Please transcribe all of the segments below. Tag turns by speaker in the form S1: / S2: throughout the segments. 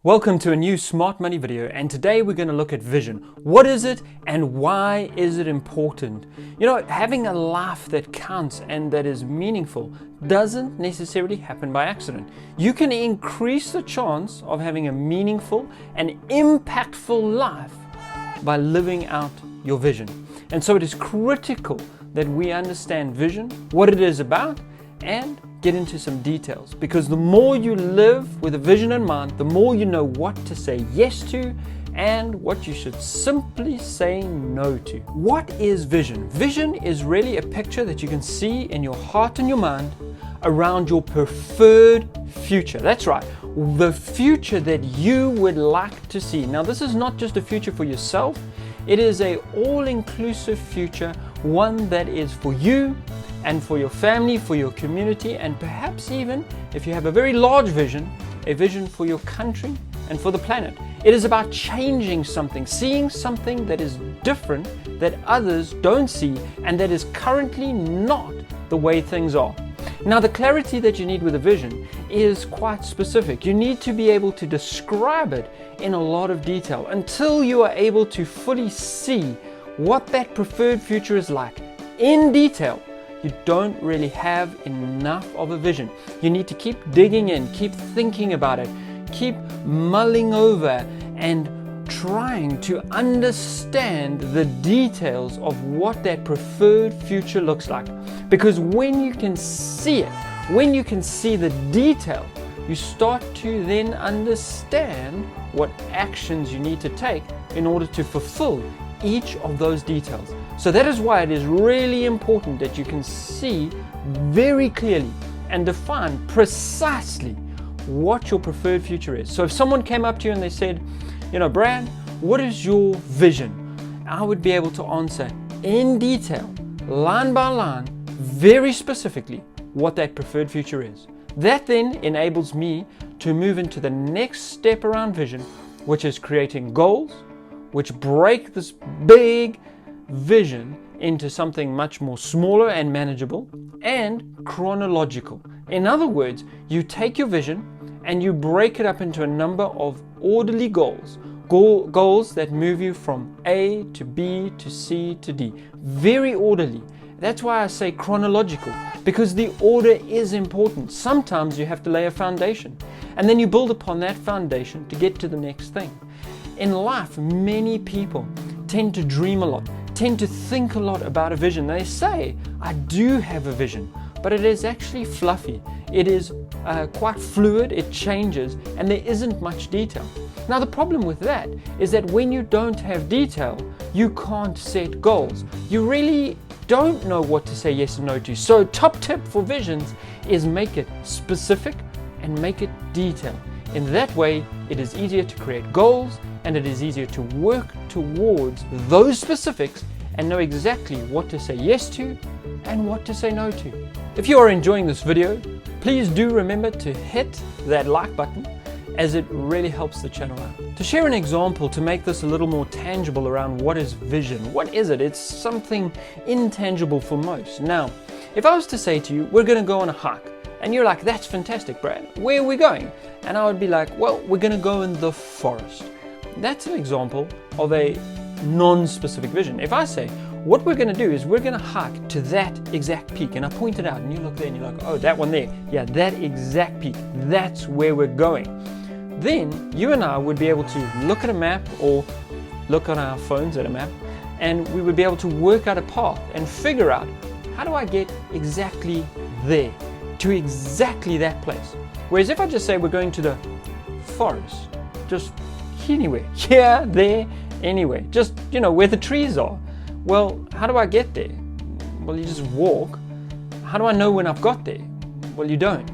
S1: Welcome to a new Smart Money video, and today we're going to look at vision. What is it and why is it important? You know, having a life that counts and that is meaningful doesn't necessarily happen by accident. You can increase the chance of having a meaningful and impactful life by living out your vision. And so it is critical that we understand vision, what it is about, and get into some details, because the more you live with a vision in mind, the more you know what to say yes to and what you should simply say no to. What is vision? Vision is really a picture that you can see in your heart and your mind around your preferred future. That's right, the future that you would like to see. Now, this is not just a future for yourself, it is an all-inclusive future, one that is for you and for your family, for your community, and perhaps even, if you have a very large vision, a vision for your country and for the planet. It is about changing something, seeing something that is different, that others don't see, and that is currently not the way things are. Now, the clarity that you need with a vision is quite specific. You need to be able to describe it in a lot of detail until you are able to fully see what that preferred future is like in detail. You don't really have enough of a vision. You need to keep digging in, keep thinking about it, keep mulling over and trying to understand the details of what that preferred future looks like. Because when you can see it, when you can see the detail, you start to then understand what actions you need to take in order to fulfill each of those details. So that is why it is really important that you can see very clearly and define precisely what your preferred future is. So if someone came up to you and they said, you know, Brad, what is your vision? I would be able to answer in detail, line by line, very specifically what that preferred future is. That then enables me to move into the next step around vision, which is creating goals, which break this big vision into something much more smaller and manageable and chronological. In other words, you take your vision and you break it up into a number of orderly goals, goals that move you from A to B to C to D. Very orderly. That's why I say chronological, because the order is important. Sometimes you have to lay a foundation, and then you build upon that foundation to get to the next thing. In life, many people tend to dream a lot, tend to think a lot about a vision. They say, I do have a vision, but it is actually fluffy. It is quite fluid, it changes, and there isn't much detail. Now, the problem with that is that when you don't have detail, you can't set goals. You really don't know what to say yes and no to. So, top tip for visions is make it specific and make it detailed. In that way, it is easier to create goals and it is easier to work towards those specifics and know exactly what to say yes to and what to say no to. If you are enjoying this video, please do remember to hit that like button, as it really helps the channel out. To share an example to make this a little more tangible around what is vision, what is it? It's something intangible for most. Now, if I was to say to you, we're going to go on a hike, and you're like, that's fantastic, Brad. Where are we going? And I would be like, well, we're going to go in the forest. That's an example of a non-specific vision. If I say, what we're going to do is we're going to hike to that exact peak, and I point it out, and you look there and you're like, oh, that one there. Yeah, that exact peak. That's where we're going. Then you and I would be able to look at a map or look on our phones at a map, and we would be able to work out a path and figure out, how do I get exactly there, to exactly that place? Whereas if I just say we're going to the forest, just anywhere, here, there, anywhere, just, you know, where the trees are. Well, how do I get there? Well, you just walk. How do I know when I've got there? Well, you don't.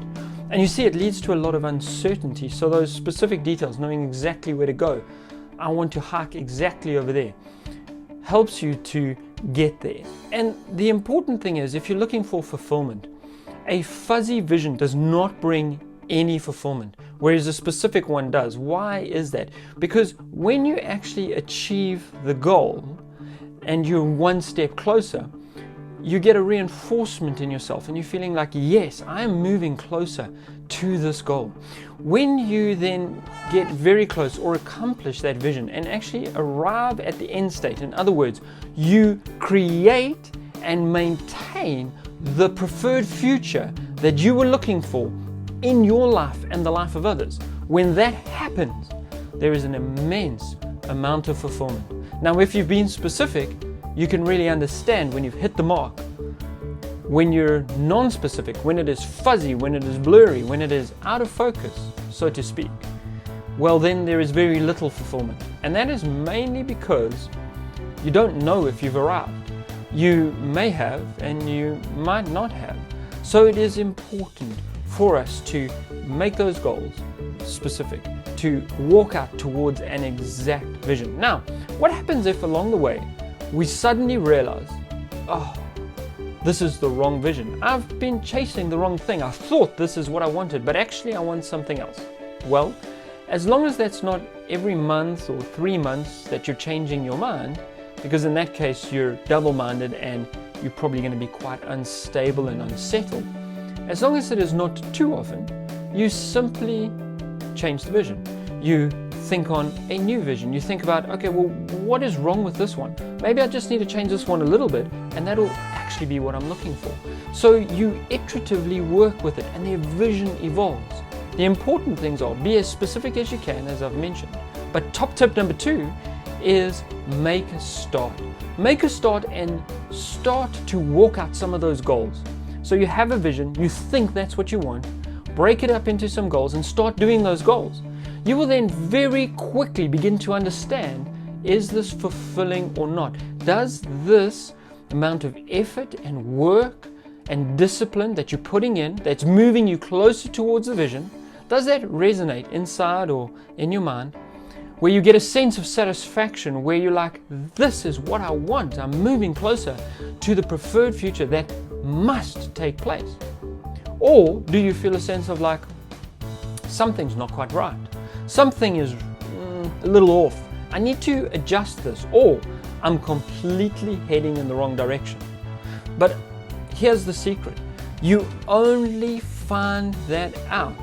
S1: And you see, it leads to a lot of uncertainty. So those specific details, knowing exactly where to go, I want to hike exactly over there, helps you to get there. And the important thing is, if you're looking for fulfillment, a fuzzy vision does not bring any fulfillment, whereas a specific one does. Why is that? Because when you actually achieve the goal and you're one step closer, you get a reinforcement in yourself and you're feeling like, yes, I am moving closer to this goal. when you then get very close or accomplish that vision and actually arrive at the end state, in other words, you create and maintain the preferred future that you were looking for in your life and the life of others. When that happens, there is an immense amount of fulfillment. Now, if you've been specific, you can really understand when you've hit the mark. When you're non-specific, when it is fuzzy, when it is blurry, when it is out of focus, so to speak, well, then there is very little fulfillment. And that is mainly because you don't know if you've arrived. You may have and you might not have. So it is important for us to make those goals specific, to walk out towards an exact vision. Now, what happens if along the way we suddenly realize, oh, this is the wrong vision. I've been chasing the wrong thing. I thought this is what I wanted, but actually I want something else. Well, as long as that's not every month or 3 months that you're changing your mind, because in that case you're double-minded and you're probably going to be quite unstable and unsettled. As long as it is not too often, you simply change the vision. You think on a new vision. You think about, okay, well, what is wrong with this one? Maybe I just need to change this one a little bit, and that'll actually be what I'm looking for. So you iteratively work with it, and their vision evolves. The important things are be as specific as you can, as I've mentioned. But top tip number 2 is make a start. Make a start and start to walk out some of those goals. So you have a vision, you think that's what you want, break it up into some goals and start doing those goals. You will then very quickly begin to understand, is this fulfilling or not? Does this amount of effort and work and discipline that you're putting in, that's moving you closer towards the vision, does that resonate inside or in your mind? Where you get a sense of satisfaction, where you're like, this is what I want. I'm moving closer to the preferred future that must take place. Or do you feel a sense of like, something's not quite right. Something is a little off. I need to adjust this, or I'm completely heading in the wrong direction. But here's the secret. You only find that out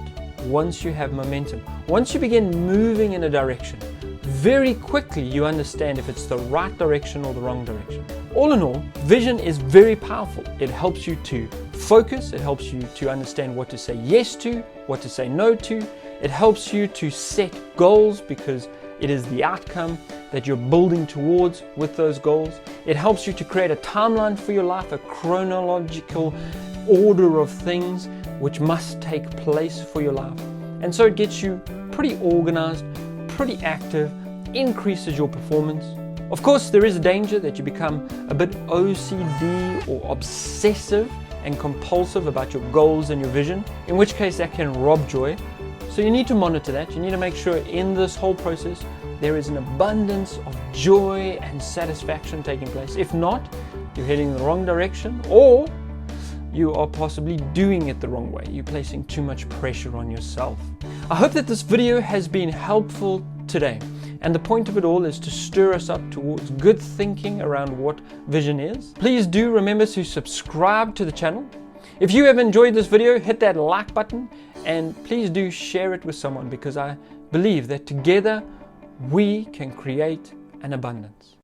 S1: once you have momentum. Once you begin moving in a direction, very quickly you understand if it's the right direction or the wrong direction. All in all, vision is very powerful. It helps you to focus. It helps you to understand what to say yes to, what to say no to. It helps you to set goals because it is the outcome that you're building towards with those goals. It helps you to create a timeline for your life, a chronological order of things which must take place for your life. And so it gets you pretty organized, pretty active, increases your performance. Of course, there is a danger that you become a bit OCD or obsessive and compulsive about your goals and your vision, in which case that can rob joy. So you need to monitor that. You need to make sure in this whole process there is an abundance of joy and satisfaction taking place. If not, you're heading in the wrong direction, or you are possibly doing it the wrong way. You're placing too much pressure on yourself. I hope that this video has been helpful today. And the point of it all is to stir us up towards good thinking around what vision is. Please do remember to subscribe to the channel. If you have enjoyed this video, hit that like button and please do share it with someone, because I believe that together we can create an abundance.